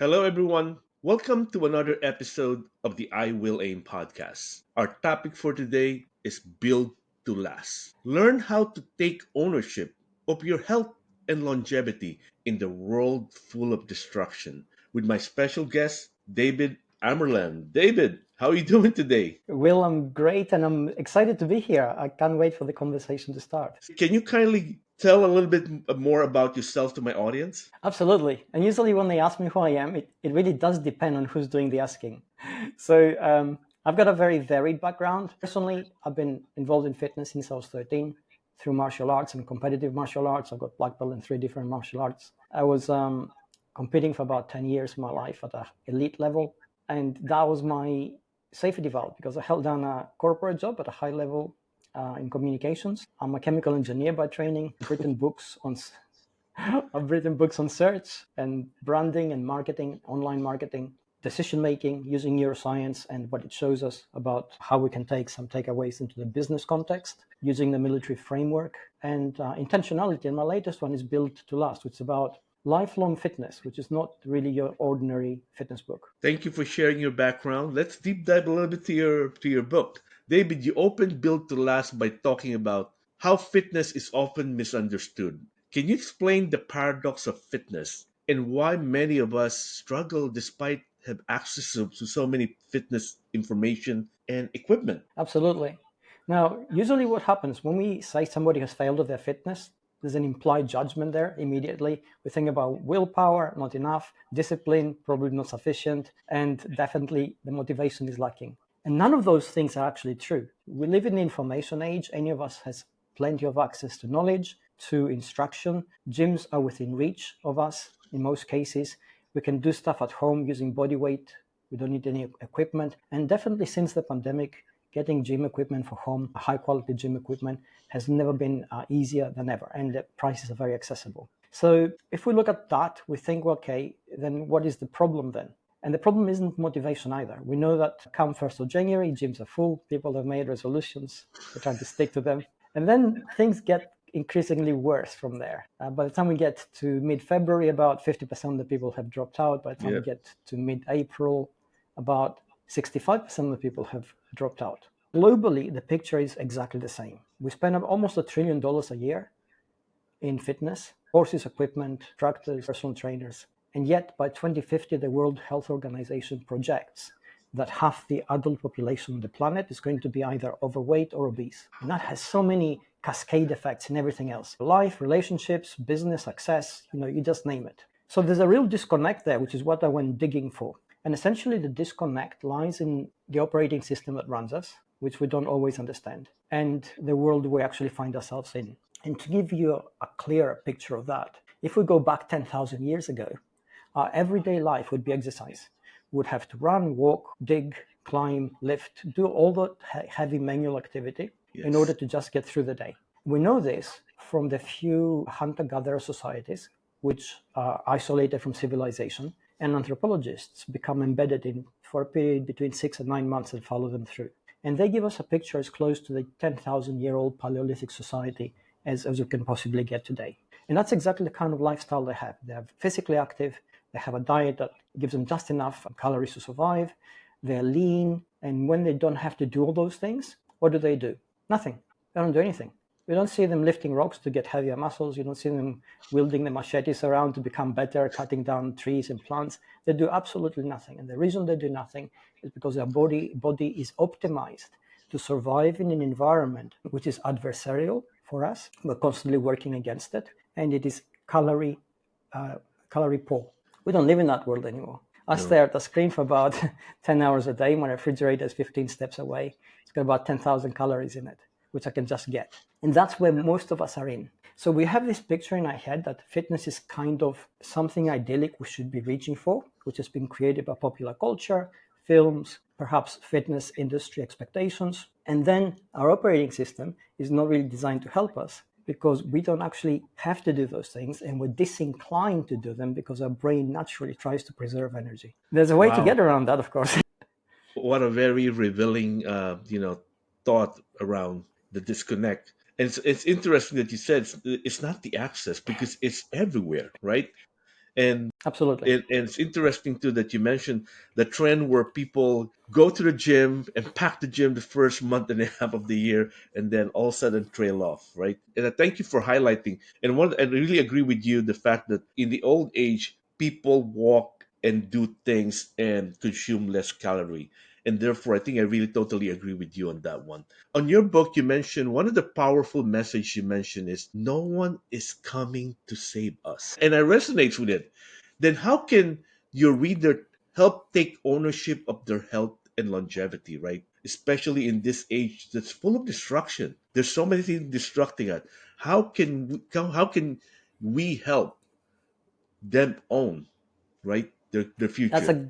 Hello, everyone. Welcome to another episode of the I Will Aim podcast. Our topic for today is Build to Last. Learn how to take ownership of your health and longevity in the world full of destruction with my special guest, David Ammerland. David, how are you doing today? Will, I'm great and I'm excited to be here. I can't wait for the conversation to start. Can you kindly tell a little bit more about yourself to my audience? Absolutely. And usually when they ask me who I am, it really does depend on who's doing the asking. So I've got a very varied background. Personally, I've been involved in fitness since I was 13 through martial arts and competitive martial arts. I've got black belt in three different martial arts. I was competing for about 10 years of my life at an elite level. And that was my safety valve because I held down a corporate job at a high level in communications. I'm a chemical engineer by training. I've written books on search and branding and marketing, online marketing, decision making using neuroscience and what it shows us about how we can take some takeaways into the business context using the military framework and intentionality. And my latest one is Built to Last, which is about lifelong fitness, which is not really your ordinary fitness book. Thank you for sharing your background. Let's deep dive a little bit to your book. David, you opened Build to Last by talking about how fitness is often misunderstood. Can you explain the paradox of fitness and why many of us struggle despite have access to so many fitness information and equipment? Absolutely. Now, usually what happens when we say somebody has failed at their fitness, there's an implied judgment there immediately. We think about willpower, not enough, discipline, probably not sufficient, and definitely the motivation is lacking. And none of those things are actually true. We live in the information age. Any of us has plenty of access to knowledge, to instruction. Gyms are within reach of us in most cases. We can do stuff at home using body weight. We don't need any equipment. And definitely since the pandemic, getting gym equipment for home, high quality gym equipment, has never been easier than ever. And the prices are very accessible. So if we look at that, we think, well, okay, then what is the problem then? And the problem isn't motivation either. We know that come 1st of January, gyms are full, people have made resolutions, they're trying to stick to them. And then things get increasingly worse from there. By the time we get to mid-February, about 50% of the people have dropped out. By the time Yeah. we get to mid-April, about 65% of the people have dropped out. Globally, the picture is exactly the same. We spend almost $1 trillion a year in fitness, horses, equipment, tractors, personal trainers. And yet, by 2050, the World Health Organization projects that half the adult population on the planet is going to be either overweight or obese. And that has so many cascade effects in everything else: life, relationships, business, success, you just name it. So there's a real disconnect there, which is what I went digging for. And essentially, the disconnect lies in the operating system that runs us, which we don't always understand, and the world we actually find ourselves in. And to give you a clearer picture of that, if we go back 10,000 years ago, our everyday life would be exercise. We would have to run, walk, dig, climb, lift, do all the heavy manual activity in order Yes. to just get through the day. We know this from the few hunter-gatherer societies which are isolated from civilization, and anthropologists become embedded in for a period between 6 and 9 months and follow them through. And they give us a picture as close to the 10,000-year-old Paleolithic society as we can possibly get today. And that's exactly the kind of lifestyle they have. They're physically active, they have a diet that gives them just enough calories to survive, they're lean, and when they don't have to do all those things, what do? Nothing. They don't do anything. You don't see them lifting rocks to get heavier muscles. You don't see them wielding the machetes around to become better, cutting down trees and plants. They do absolutely nothing. And the reason they do nothing is because their body is optimized to survive in an environment which is adversarial for us. We're constantly working against it. And it is calorie poor. We don't live in that world anymore. I No. stare at the screen for about 10 hours a day. My refrigerator is 15 steps away. It's got about 10,000 calories in it, which I can just get. And that's where most of us are in. So we have this picture in our head that fitness is kind of something idyllic we should be reaching for, which has been created by popular culture, films, perhaps fitness industry expectations. And then our operating system is not really designed to help us because we don't actually have to do those things, and we're disinclined to do them because our brain naturally tries to preserve energy. There's a way to get Wow. around that, of course. What a very revealing, thought around the disconnect. And it's interesting that you said it's not the access because it's everywhere, right? And Absolutely. and it's interesting too that you mentioned the trend where people go to the gym and pack the gym the first month and a half of the year, and then all of a sudden trail off, right? And I thank you for highlighting. And I really agree with you the fact that in the old age, people walk and do things and consume less calorie. And therefore, I think I really totally agree with you on that one. On your book, you mentioned one of the powerful message you mentioned is no one is coming to save us. And I resonate with it. Then how can your reader help take ownership of their health and longevity, right? Especially in this age that's full of destruction. There's so many things destructing us. How can we help them own, right, their That's future?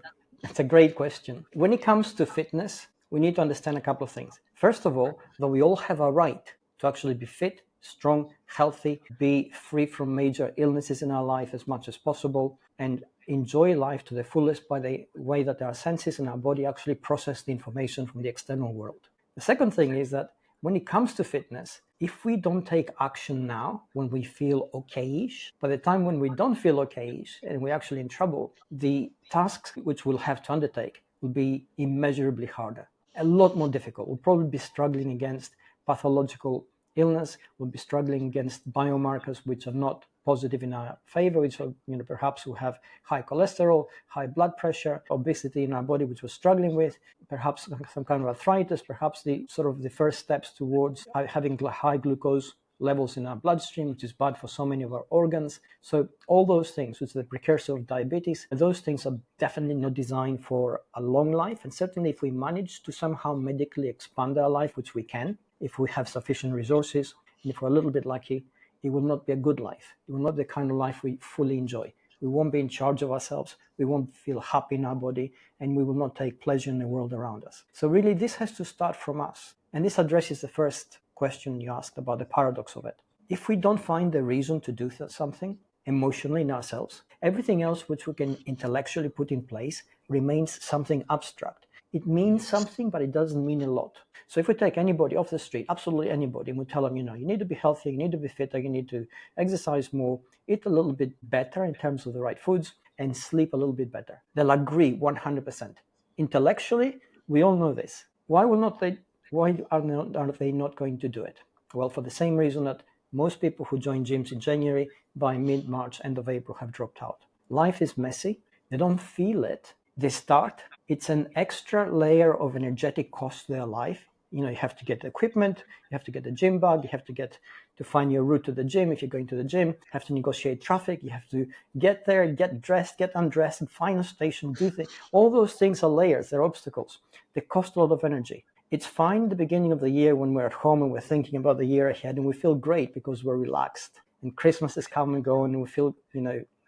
a great question. When it comes to fitness, we need to understand a couple of things. First of all, that we all have a right to actually be fit, strong, healthy, be free from major illnesses in our life as much as possible, and enjoy life to the fullest by the way that our senses and our body actually process the information from the external world. The second thing is that when it comes to fitness, if we don't take action now when we feel okayish, by the time when we don't feel okayish and we're actually in trouble, the tasks which we'll have to undertake will be immeasurably harder, a lot more difficult. We'll probably be struggling against pathological illness, we'll be struggling against biomarkers which are not positive in our favor, which are, perhaps we have high cholesterol, high blood pressure, obesity in our body, which we're struggling with, perhaps some kind of arthritis, perhaps the first steps towards having high glucose levels in our bloodstream, which is bad for so many of our organs. So all those things, which is the precursor of diabetes, those things are definitely not designed for a long life. And certainly if we manage to somehow medically expand our life, which we can, if we have sufficient resources, and if we're a little bit lucky, it will not be a good life. It will not be the kind of life we fully enjoy. We won't be in charge of ourselves. We won't feel happy in our body, and we will not take pleasure in the world around us. So really, this has to start from us. And this addresses the first question you asked about the paradox of it. If we don't find the reason to do something emotionally in ourselves, everything else which we can intellectually put in place remains something abstract. It means something, but it doesn't mean a lot. So if we take anybody off the street, absolutely anybody, and we tell them, you need to be healthy, you need to be fitter, you need to exercise more, eat a little bit better in terms of the right foods, and sleep a little bit better, they'll agree 100%. Intellectually, we all know this. Why are they not going to do it? Well, for the same reason that most people who join gyms in January, by mid-March, end of April, have dropped out. Life is messy. They don't feel it. They start. It's an extra layer of energetic cost to their life. You have to get the equipment, you have to get the gym bag, you have to find your route to the gym if you're going to the gym, you have to negotiate traffic, you have to get there, get dressed, get undressed, and find a station, do things. All those things are layers, they're obstacles. They cost a lot of energy. It's fine at the beginning of the year when we're at home and we're thinking about the year ahead and we feel great because we're relaxed. And Christmas is coming and going and we feel,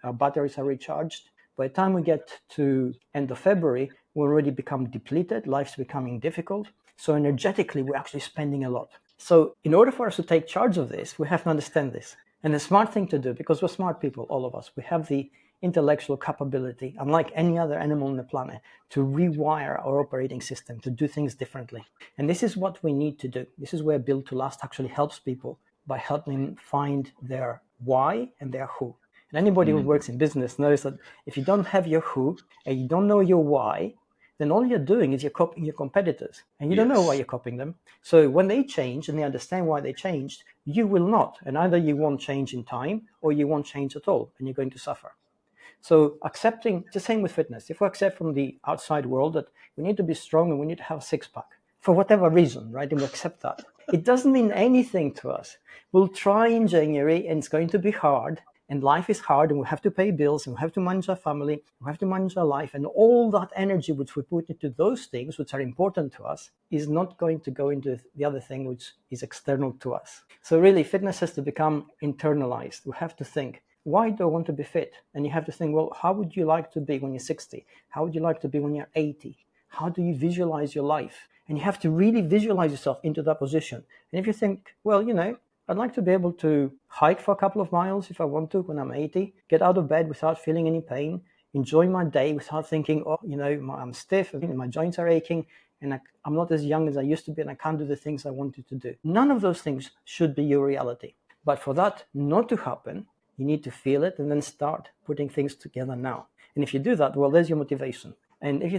our batteries are recharged. By the time we get to end of February, we already become depleted, life's becoming difficult. So energetically, we're actually spending a lot. So in order for us to take charge of this, we have to understand this. And the smart thing to do, because we're smart people, all of us, we have the intellectual capability, unlike any other animal on the planet, to rewire our operating system, to do things differently. And this is what we need to do. This is where Build to Last actually helps people by helping them find their why and their who. And anybody who works in business knows that if you don't have your who and you don't know your why, then all you're doing is you're copying your competitors and you don't know why Yes. you're copying them. So when they change and they understand why they changed, you will not. And either you won't change in time or you won't change at all and you're going to suffer. So accepting, the same with fitness. If we accept from the outside world that we need to be strong and we need to have a six-pack, for whatever reason, right, and we accept that, it doesn't mean anything to us. We'll try in January and it's going to be hard. And life is hard and we have to pay bills and we have to manage our family, we have to manage our life, and all that energy which we put into those things which are important to us is not going to go into the other thing which is external to us. So really, fitness has to become internalized. We have to think, why do I want to be fit? And you have to think, well, how would you like to be when you're 60? How would you like to be when you're 80? How do you visualize your life? And you have to really visualize yourself into that position. And if you think, well, I'd like to be able to hike for a couple of miles if I want to when I'm 80, get out of bed without feeling any pain, enjoy my day without thinking, I'm stiff, and my joints are aching, and I'm not as young as I used to be, and I can't do the things I wanted to do. None of those things should be your reality. But for that not to happen, You need to feel it and then start putting things together now. And if you do that, well, there's your motivation. And if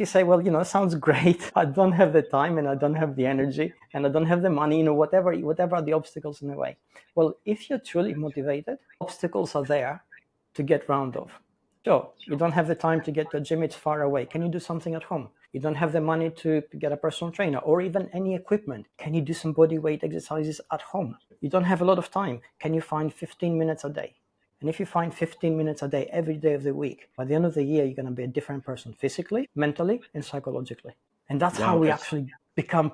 you say, well, sounds great, I don't have the time and I don't have the energy and I don't have the money, whatever are the obstacles in the way. Well, if you're truly motivated, obstacles are there to get round of. Sure, you don't have the time to get to a gym, it's far away. Can you do something at home? You don't have the money to get a personal trainer or even any equipment. Can you do some body weight exercises at home? You don't have a lot of time. Can you find 15 minutes a day? And if you find 15 minutes a day every day of the week, by the end of the year, you're going to be a different person physically, mentally, and psychologically. And that's how Wow, we actually become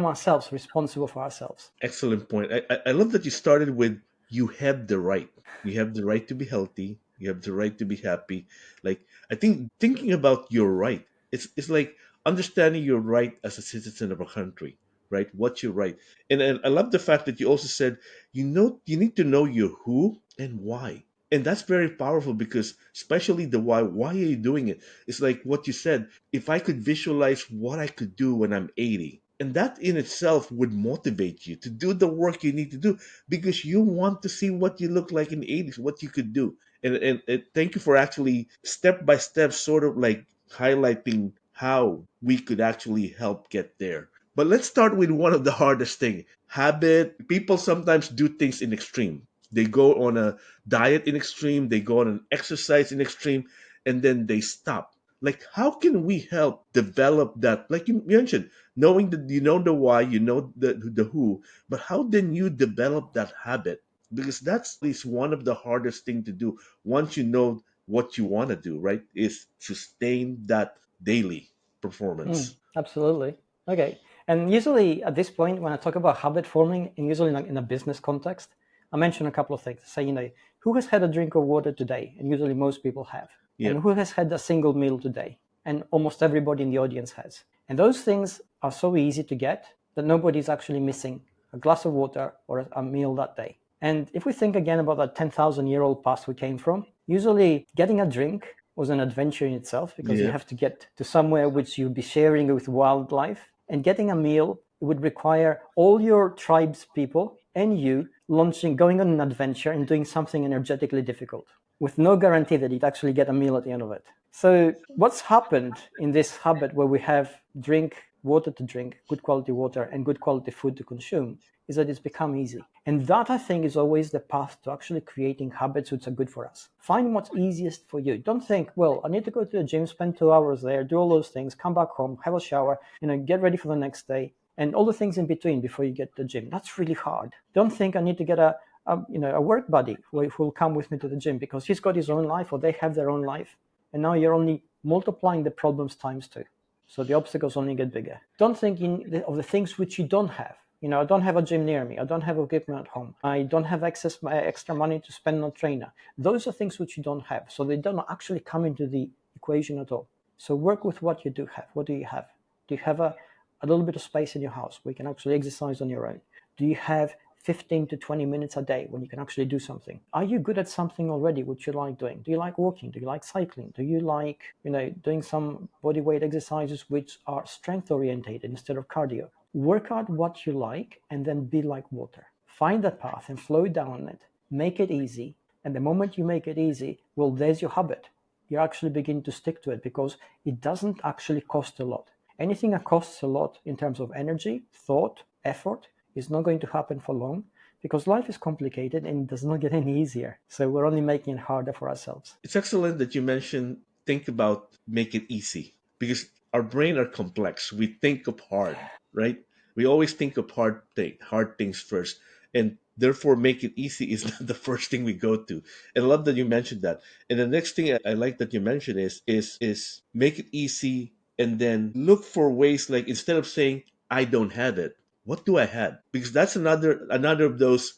ourselves, responsible for ourselves. excellent point. I love that you started with you have the right. You have the right to be healthy. You have the right to be happy. Like I think thinking about your right, it's like understanding your right as a citizen of a country, right? What's your right? And I love the fact that you also said you need to know your who and why. And that's very powerful because especially the why are you doing it? It's like what you said, if I could visualize what I could do when I'm 80, and that in itself would motivate you to do the work you need to do because you want to see what you look like in the 80s, what you could do. And thank you for actually step by step, sort of like highlighting how we could actually help get there. But let's start with one of the hardest thing habit. People sometimes do things in extreme. They go on a diet in extreme, they go on an exercise in extreme, and then they stop. Like, how can we help develop that? Like you mentioned, knowing that you know the why, you know the who, but how then you develop that habit? Because that's is one of the hardest thing to do once you know what you want to do, right? Is sustain that daily performance. Absolutely. Okay. And usually at this point, when I talk about habit forming, and usually in a business context, I mention a couple of things. Say, who has had a drink of water today? And usually most people have. And Yep. who has had a single meal today? And almost everybody in the audience has. And those things are so easy to get that nobody's actually missing a glass of water or a meal that day. And if we think again about that 10,000-year-old past we came from, usually getting a drink was an adventure in itself because you Yep. have to get to somewhere which you'll be sharing with wildlife. And getting a meal would require all your tribe's people and you launching, going on an adventure and doing something energetically difficult with no guarantee that you'd actually get a meal at the end of it. So what's happened in this habit where we have water to drink, good quality water, and good quality food to consume is that it's become easy. And that, I think, is always the path to actually creating habits which are good for us. Find what's easiest for you. Don't think, well, I need to go to the gym, spend 2 hours there, do all those things, come back home, have a shower, get ready for the next day, and all the things in between before you get to the gym. That's really hard. Don't think I need to get a work buddy who will come with me to the gym because he's got his own life or they have their own life. And now you're only multiplying the problems times two. So the obstacles only get bigger. Don't think of the things which you don't have. I don't have a gym near me. I don't have equipment at home. I don't have extra money to spend on a trainer. Those are things which you don't have. So they don't actually come into the equation at all. So work with what you do have. What do you have? Do you have a little bit of space in your house where you can actually exercise on your own? Do you have 15 to 20 minutes a day when you can actually do something? Are you good at something already which you like doing? Do you like walking? Do you like cycling? Do you like, doing some body weight exercises which are strength orientated instead of cardio? Work out what you like and then be like water. Find that path and flow down it. Make it easy. And the moment you make it easy, well, there's your habit. You actually begin to stick to it because it doesn't actually cost a lot. Anything that costs a lot in terms of energy, thought, effort is not going to happen for long because life is complicated and it does not get any easier. So we're only making it harder for ourselves. It's excellent that you mentioned think about make it easy because our brain are complex. We think of hard, right? We always think of hard things first, and therefore make it easy is not the first thing we go to. And I love that you mentioned that. And the next thing I like that you mentioned is make it easy and then look for ways like instead of saying I don't have it, what do I have? Because that's another of those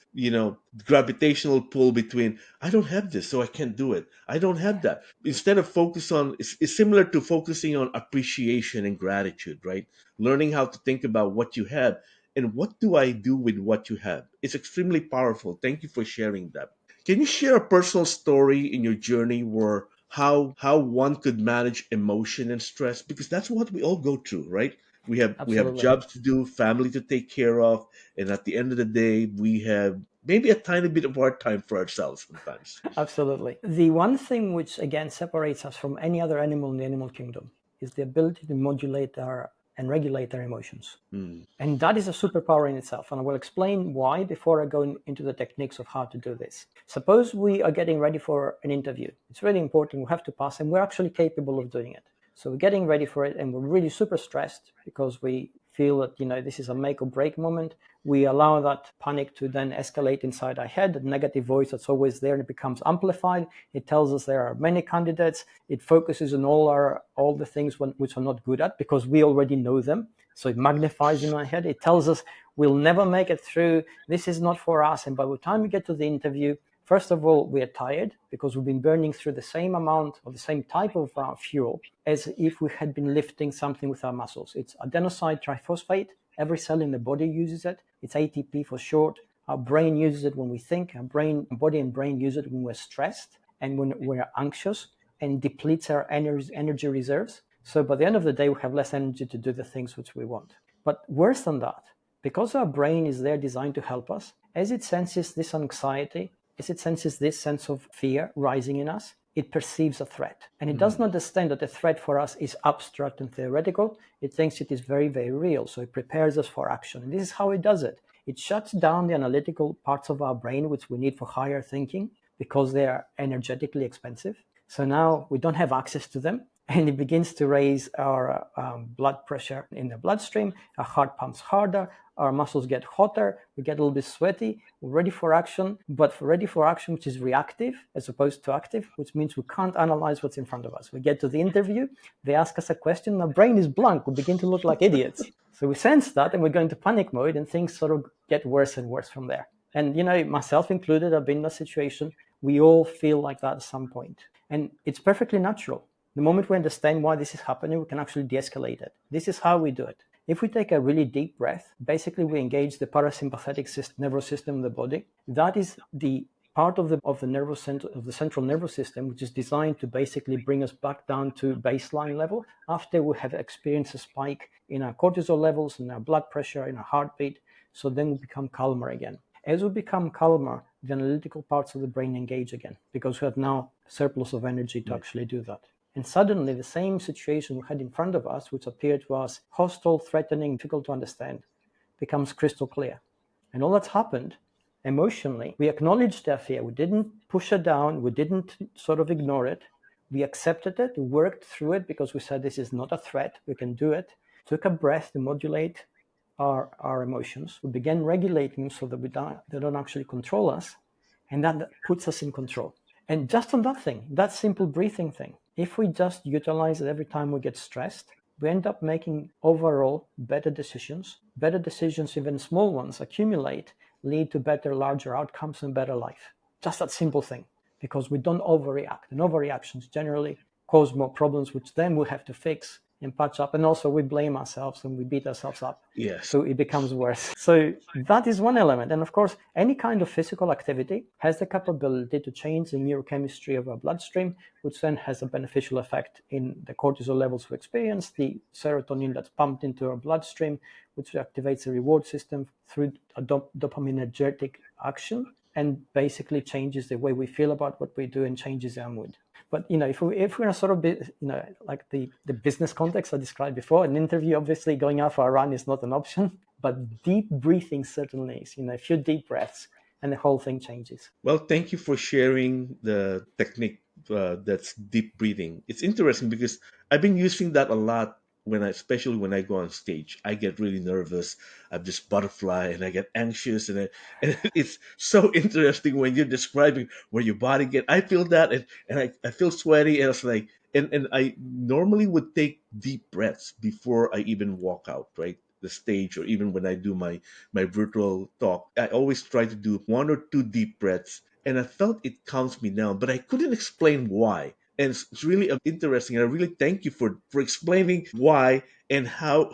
gravitational pull between I don't have this, so I can't do it. I don't have that. Instead of focus on, it's similar to focusing on appreciation and gratitude, right? Learning how to think about what you have and what do I do with what you have. It's extremely powerful. Thank you for sharing that. Can you share a personal story in your journey where how one could manage emotion and stress? Because that's what we all go through, right? We have Absolutely. jobs to do, family to take care of, and at the end of the day, we have maybe a tiny bit of hard time for ourselves sometimes. Absolutely. The one thing which again separates us from any other animal in the animal kingdom is the ability to modulate our and regulate our emotions. Mm. And that is a superpower in itself. And I will explain why before I go into the techniques of how to do this. Suppose we are getting ready for an interview. It's really important. We have to pass, and we're actually capable of doing it. So we're getting ready for it, and we're really super stressed because we feel that this is a make or break moment. We allow that panic to then escalate inside our head. The negative voice that's always there, and it becomes amplified. It tells us there are many candidates. It focuses on all the things which we're not good at because we already know them. So it magnifies in our head. It tells us we'll never make it through. This is not for us. And by the time we get to the interview, first of all, we are tired because we've been burning through the same amount or the same type of fuel as if we had been lifting something with our muscles. It's adenosine triphosphate. Every cell in the body uses it. It's ATP for short. Our brain uses it when we think. Our body and brain use it when we're stressed and when we're anxious, and depletes our energy reserves. So by the end of the day, we have less energy to do the things which we want. But worse than that, because our brain is there designed to help us, as it senses this anxiety, as it senses this sense of fear rising in us, it perceives a threat. And it does not understand that the threat for us is abstract and theoretical. It thinks it is very, very real. So it prepares us for action. And this is how it does it. It shuts down the analytical parts of our brain, which we need for higher thinking, because they are energetically expensive. So now we don't have access to them, and it begins to raise our blood pressure in the bloodstream. Our heart pumps harder, our muscles get hotter, we get a little bit sweaty, we're ready for action, but for ready for action, which is reactive as opposed to active, which means we can't analyze what's in front of us. We get to the interview, they ask us a question, our brain is blank, we begin to look like idiots. So we sense that, and we go into panic mode, and things sort of get worse and worse from there. And, myself included, I've been in that situation. We all feel like that at some point. And it's perfectly natural. The moment we understand why this is happening, we can actually de-escalate it. This is how we do it. If we take a really deep breath, basically we engage the parasympathetic nervous system in the body. That is the part of the central nervous system, which is designed to basically bring us back down to baseline level after we have experienced a spike in our cortisol levels, in our blood pressure, in our heartbeat. So then we become calmer again. As we become calmer, the analytical parts of the brain engage again because we have now surplus of energy to actually do that. And suddenly the same situation we had in front of us, which appeared to us hostile, threatening, difficult to understand, becomes crystal clear. And all that's happened emotionally, we acknowledged their fear. We didn't push it down. We didn't sort of ignore it. We accepted it, we worked through it because we said this is not a threat. We can do it. Took a breath to modulate our emotions. We begin regulating them so that they don't actually control us, and that puts us in control. And just on that simple breathing thing, if we just utilize it every time we get stressed, we end up making overall better decisions. Better decisions, even small ones, accumulate, lead to better, larger outcomes and better life. Just that simple thing, because we don't overreact. And overreactions generally cause more problems, which then we have to fix and patch up. And also we blame ourselves and we beat ourselves up. Yes. So it becomes worse. So that is one element. And of course, any kind of physical activity has the capability to change the neurochemistry of our bloodstream, which then has a beneficial effect in the cortisol levels we experience, the serotonin that's pumped into our bloodstream, which activates the reward system through a dopaminergic action, and basically changes the way we feel about what we do and changes our mood. But if we're in a sort of like the business context I described before, an interview, obviously going out for a run is not an option, but deep breathing certainly is. A few deep breaths, and the whole thing changes. Well, thank you for sharing the technique that's deep breathing. It's interesting because I've been using that a lot especially when I go on stage. I get really nervous. I'm just butterfly, and I get anxious, and it's so interesting when you're describing where your body get. I feel that, and I feel sweaty, and it's like, and I normally would take deep breaths before I even walk out, right? The stage, or even when I do my virtual talk, I always try to do one or two deep breaths, and I felt it calms me down, but I couldn't explain why. And it's really interesting, and I really thank you for explaining why and how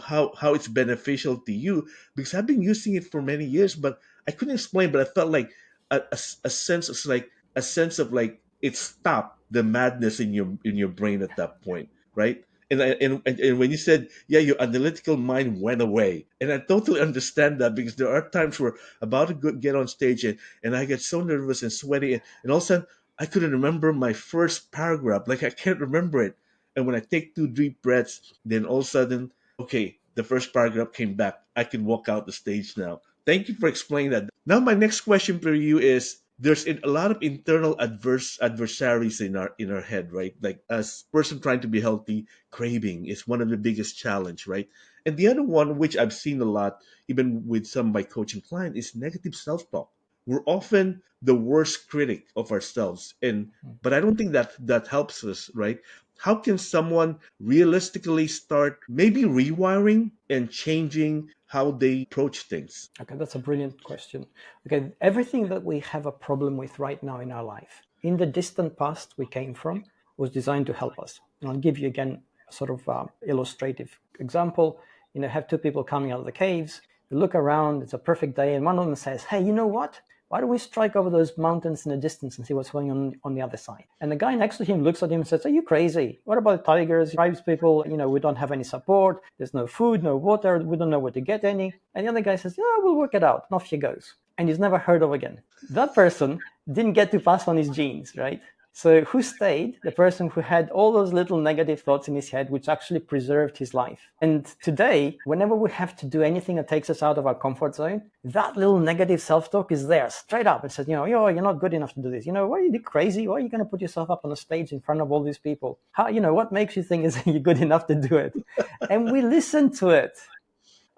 it's beneficial to you, because I've been using it for many years, but I couldn't explain. But I felt like a sense of it stopped the madness in your brain at that point, right? And when you said, yeah, your analytical mind went away, and I totally understand that, because there are times where about to get on stage, and I get so nervous and sweaty, and all of a sudden I couldn't remember my first paragraph. Like, I can't remember it. And when I take two deep breaths, then all of a sudden, okay, the first paragraph came back. I can walk out the stage now. Thank you for explaining that. Now, my next question for you is: there's a lot of internal adversaries in our head, right? Like, as person trying to be healthy, craving is one of the biggest challenge, right? And the other one, which I've seen a lot, even with some of my coaching clients, is negative self-talk. We're often the worst critic of ourselves, and but I don't think that helps us, right? How can someone realistically start maybe rewiring and changing how they approach things? Okay, that's a brilliant question. Okay, everything that we have a problem with right now in our life, in the distant past we came from, was designed to help us. And I'll give you again a sort of illustrative example. Have two people coming out of the caves. They look around, it's a perfect day, and one of them says, "Hey, you know what? Why don't we strike over those mountains in the distance and see what's going on the other side?" And the guy next to him looks at him and says, "Are you crazy? What about tigers, tribes people? We don't have any support. There's no food, no water. We don't know where to get any." And the other guy says, "Yeah, we'll work it out." And off he goes. And he's never heard of again. That person didn't get to pass on his genes, right? So who stayed? The person who had all those little negative thoughts in his head, which actually preserved his life. And today, whenever we have to do anything that takes us out of our comfort zone, that little negative self-talk is there straight up. It says, you're not good enough to do this. Why are you crazy? Why are you going to put yourself up on a stage in front of all these people? What makes you think is you're good enough to do it? And we listen to it.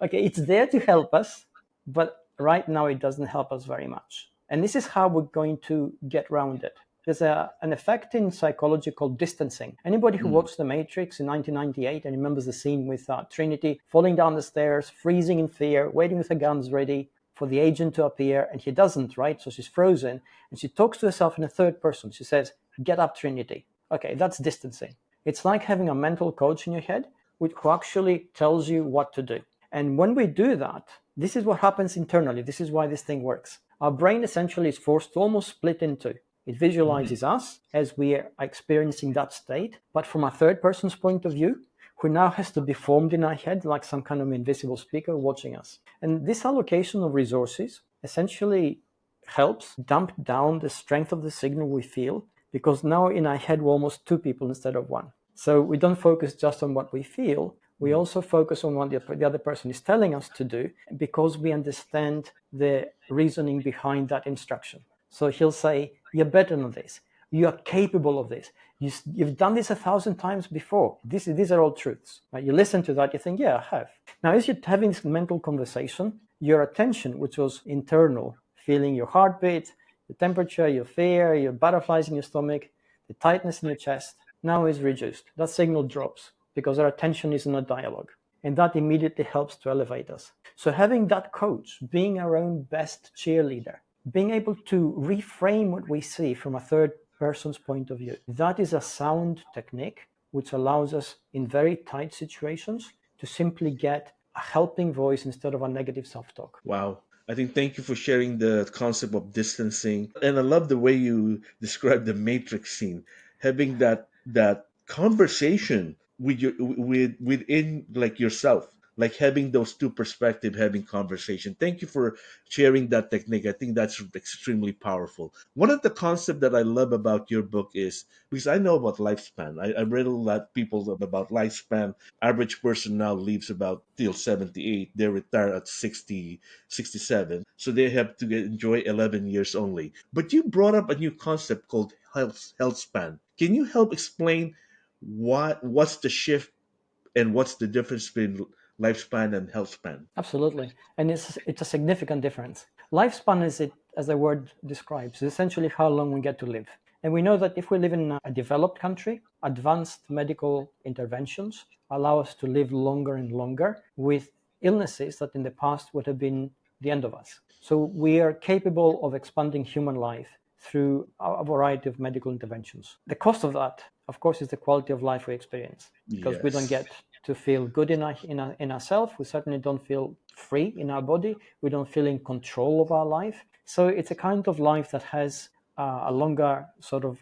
Okay, it's there to help us, but right now it doesn't help us very much. And this is how we're going to get around it. There's an effect in psychology called distancing. Anybody who watched The Matrix in 1998 and remembers the scene with Trinity falling down the stairs, freezing in fear, waiting with her guns ready for the agent to appear, and he doesn't, right? So she's frozen, and she talks to herself in the third person. She says, "Get up, Trinity." Okay, that's distancing. It's like having a mental coach in your head who actually tells you what to do. And when we do that, this is what happens internally. This is why this thing works. Our brain essentially is forced to almost split in two. It visualizes us as we are experiencing that state, but from a third person's point of view, who now has to be formed in our head like some kind of invisible speaker watching us. And this allocation of resources essentially helps dump down the strength of the signal we feel, because now in our head we're almost two people instead of one. So we don't focus just on what we feel, we also focus on what the other person is telling us to do, because we understand the reasoning behind that instruction. So he'll say, "You're better than this. You are capable of this. You've done this 1,000 times before. These are all truths." Right? You listen to that, you think, "Yeah, I have." Now, as you're having this mental conversation, your attention, which was internal, feeling your heartbeat, your temperature, your fear, your butterflies in your stomach, the tightness in your chest, now is reduced. That signal drops because our attention is in a dialogue. And that immediately helps to elevate us. So having that coach, being our own best cheerleader, being able to reframe what we see from a third person's point of view, that is a sound technique which allows us in very tight situations to simply get a helping voice instead of a negative self-talk. Wow. I think thank you for sharing the concept of distancing. And I love the way you describe the matrix scene. Having that conversation with within, like, yourself. Like, having those two perspectives, having conversation. Thank you for sharing that technique. I think that's extremely powerful. One of the concepts that I love about your book is, because I know about lifespan. I read a lot people about lifespan. Average person now lives about till 78. They retire at 60, 67. So they have to enjoy 11 years only. But you brought up a new concept called health span. Can you help explain what's the shift and what's the difference between lifespan and health span? Absolutely. And it's a significant difference. Lifespan, as the word describes, is essentially how long we get to live. And we know that if we live in a developed country, advanced medical interventions allow us to live longer and longer with illnesses that in the past would have been the end of us. So we are capable of expanding human life through a variety of medical interventions. The cost of that, of course, is the quality of life we experience, because we don't Yes. get to feel good in ourselves. We certainly don't feel free in our body. We don't feel in control of our life. So it's a kind of life that has a longer sort of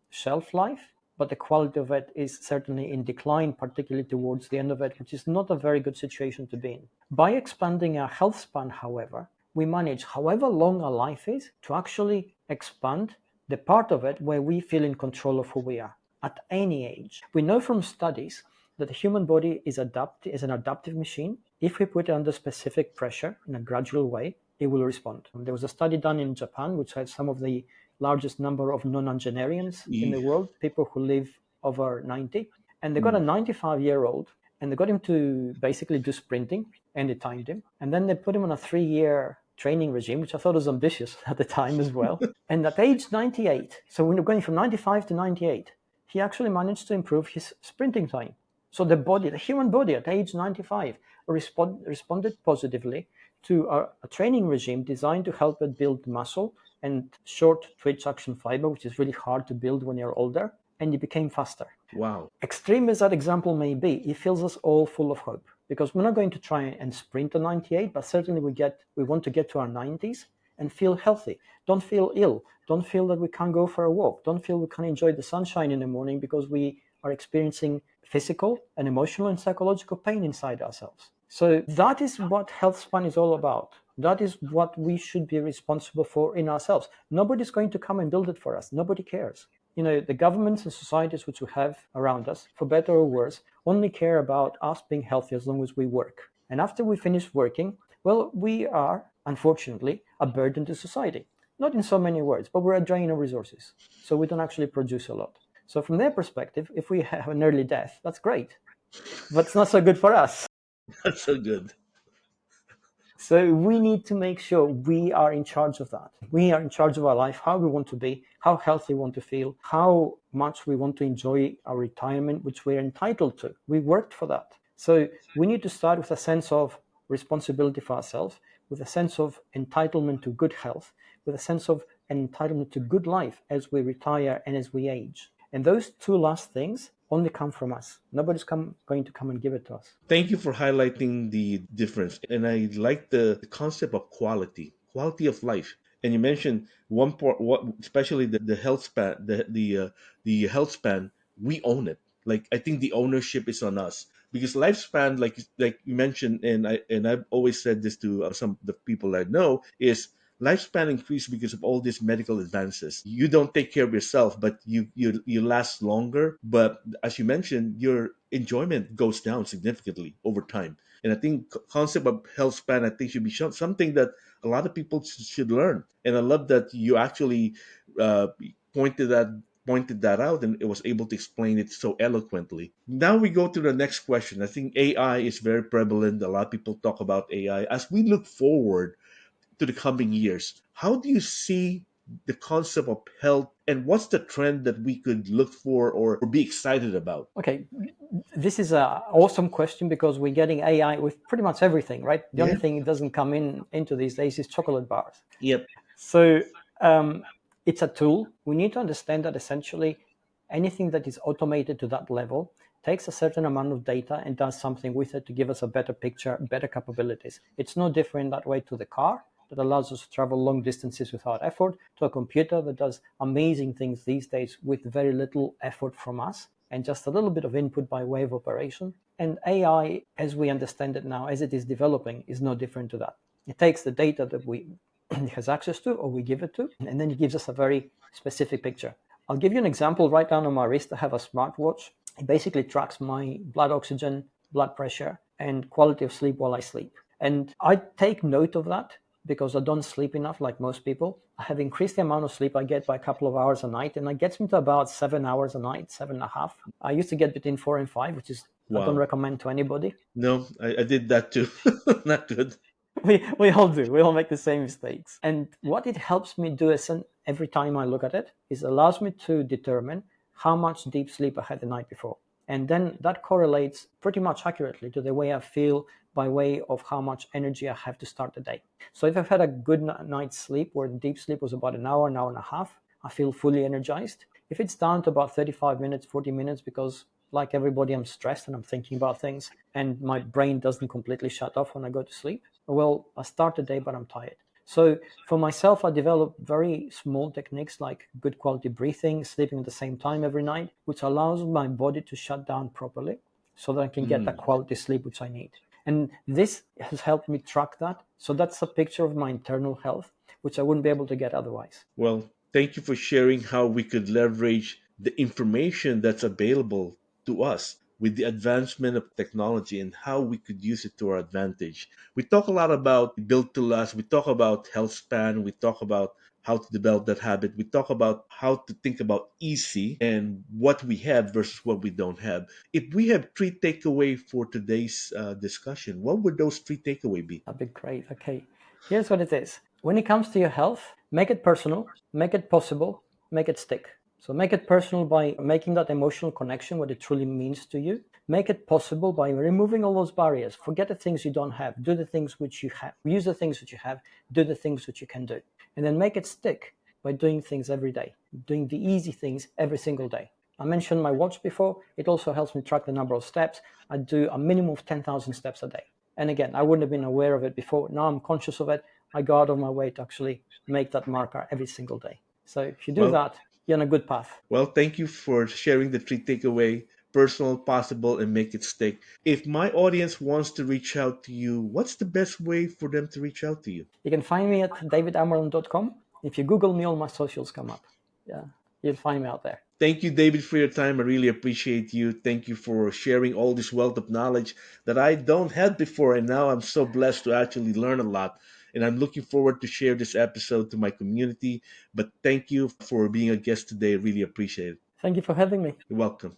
shelf life, but the quality of it is certainly in decline, particularly towards the end of it, which is not a very good situation to be in. By expanding our health span, however, we manage, however long our life is, to actually expand the part of it where we feel in control of who we are at any age. We know from studies that the human body is an adaptive machine. If we put it under specific pressure in a gradual way, it will respond. There was a study done in Japan, which had some of the largest number of nonagenarians in the Yeah. world, people who live over 90. And they got a Mm. 95-year-old and they got him to basically do sprinting, and they timed him. And then they put him on a 3-year training regime, which I thought was ambitious at the time as well. And at age 98, so when you're going from 95 to 98, he actually managed to improve his sprinting time. So the human body at age 95 responded positively to a training regime designed to help it build muscle and short twitch action fiber, which is really hard to build when you're older, and it became faster. Wow. Extreme as that example may be, it fills us all full of hope, because we're not going to try and sprint to 98, but certainly we want to get to our 90s and feel healthy. Don't feel ill. Don't feel that we can't go for a walk. Don't feel we can't enjoy the sunshine in the morning because we are experiencing physical and emotional and psychological pain inside ourselves. So that is what health span is all about. That is what we should be responsible for in ourselves. Nobody's going to come and build it for us. Nobody cares. The governments and societies which we have around us, for better or worse, only care about us being healthy as long as we work. And after we finish working, well, we are, unfortunately, a burden to society. Not in so many words, but we're a drain of resources. So we don't actually produce a lot. So from their perspective, if we have an early death, that's great. But it's not so good for us. That's so good. So we need to make sure we are in charge of that. We are in charge of our life, how we want to be, how healthy we want to feel, how much we want to enjoy our retirement, which we're entitled to. We worked for that. So we need to start with a sense of responsibility for ourselves, with a sense of entitlement to good health, with a sense of an entitlement to good life as we retire and as we age. And those two last things only come from us. Nobody's going to come and give it to us. Thank you for highlighting the difference. And I like the concept of quality of life. And you mentioned one part, what, especially the health span, the health span. We own it. Like, I think the ownership is on us, because lifespan, like you mentioned, and I've always said this to some of the people I know, is lifespan increase because of all these medical advances. You don't take care of yourself, but you last longer. But as you mentioned, your enjoyment goes down significantly over time. And I think concept of health span, I think, should be something that a lot of people should learn. And I love that you actually uh, pointed that pointed that out, and it was able to explain it so eloquently. Now we go to the next question. I think AI is very prevalent. A lot of people talk about AI. As we look forward to the coming years, how do you see the concept of health, and what's the trend that we could look for or be excited about? Okay, this is an awesome question because we're getting AI with pretty much everything, right? The only Yeah. thing it doesn't come into these days is chocolate bars. Yep. So it's a tool. We need to understand that essentially anything that is automated to that level takes a certain amount of data and does something with it to give us a better picture, better capabilities. It's no different that way to the car that allows us to travel long distances without effort, to a computer that does amazing things these days with very little effort from us and just a little bit of input by way of operation. And AI, as we understand it now, as it is developing, is no different to that. It takes the data that it has access to or we give it to, and then it gives us a very specific picture. I'll give you an example. Right down on my wrist, I have a smartwatch. It basically tracks my blood oxygen, blood pressure, and quality of sleep while I sleep. And I take note of that because I don't sleep enough like most people. I have increased the amount of sleep I get by a couple of hours a night, and it gets me to about 7 hours a night, 7.5. I used to get between 4 and 5, which is I don't Wow. recommend to anybody. No, I did that too. Not good. We all do. We all make the same mistakes. And what it helps me do is, every time I look at it, is allows me to determine how much deep sleep I had the night before. And then that correlates pretty much accurately to the way I feel by way of how much energy I have to start the day. So if I've had a good night's sleep where deep sleep was about an hour and a half, I feel fully energized. If it's down to about 35 minutes, 40 minutes, because like everybody, I'm stressed and I'm thinking about things and my brain doesn't completely shut off when I go to sleep, well, I start the day, but I'm tired. So for myself, I developed very small techniques like good quality breathing, sleeping at the same time every night, which allows my body to shut down properly so that I can get that Mm. quality sleep which I need. And this has helped me track that. So that's a picture of my internal health, which I wouldn't be able to get otherwise. Well, thank you for sharing how we could leverage the information that's available to us with the advancement of technology and how we could use it to our advantage. We talk a lot about build to last, we talk about health span, we talk about how to develop that habit, we talk about how to think about easy and what we have versus what we don't have. If we have three takeaway for today's discussion, what would those three takeaway be? That'd be great. Okay, here's what it is. When it comes to your health, make it personal, make it possible, make it stick. So make it personal by making that emotional connection, what it truly means to you. Make it possible by removing all those barriers. Forget the things you don't have. Do the things which you have. Use the things that you have. Do the things that you can do. And then make it stick by doing things every day, doing the easy things every single day. I mentioned my watch before. It also helps me track the number of steps. I do a minimum of 10,000 steps a day. And again, I wouldn't have been aware of it before. Now I'm conscious of it. I go out of my way to actually make that marker every single day. So if you do Well, that, you're on a good path. Well, thank you for sharing the three takeaway personal, possible, and make it stick. If my audience wants to reach out to you, what's the best way for them to reach out to you? You can find me at davidammerland.com. If you Google me, all my socials come up. Yeah, you'll find me out there. Thank you, David, for your time. I really appreciate you. Thank you for sharing all this wealth of knowledge that I don't have before, and now I'm so blessed to actually learn a lot. And I'm looking forward to share this episode to my community. But thank you for being a guest today. I really appreciate it. Thank you for having me. You're welcome.